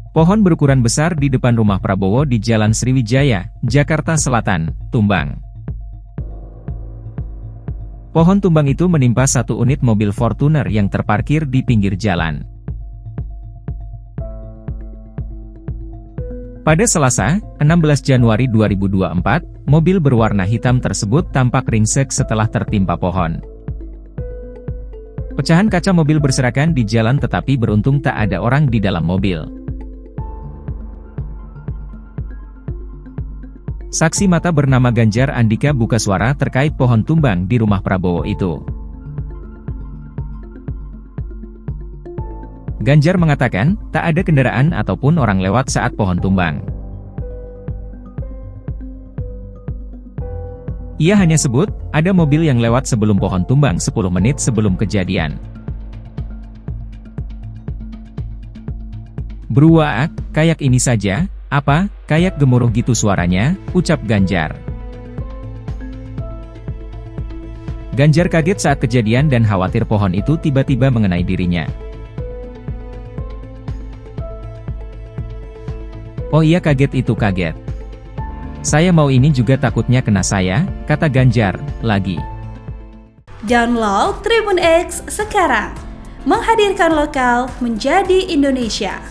Pohon berukuran besar di depan rumah Prabowo di Jalan Sriwijaya, Jakarta Selatan, tumbang. Pohon tumbang itu menimpa satu unit mobil Fortuner yang terparkir di pinggir jalan. Pada Selasa, 16 Januari 2024, mobil berwarna hitam tersebut tampak ringsek setelah tertimpa pohon. Pecahan kaca mobil berserakan di jalan tetapi beruntung tak ada orang di dalam mobil. Saksi mata bernama Ganjar Andika buka suara terkait pohon tumbang di rumah Prabowo itu. Ganjar mengatakan, tak ada kendaraan ataupun orang lewat saat pohon tumbang. Ia hanya sebut, ada mobil yang lewat sebelum pohon tumbang 10 menit sebelum kejadian. Beruak, kayak ini saja. Apa, kayak gemuruh gitu suaranya, ucap Ganjar. Ganjar kaget saat kejadian dan khawatir pohon itu tiba-tiba mengenai dirinya. Oh iya kaget itu kaget. Saya mau ini juga takutnya kena saya, kata Ganjar, lagi. Download Tribun X sekarang, menghadirkan lokal menjadi Indonesia.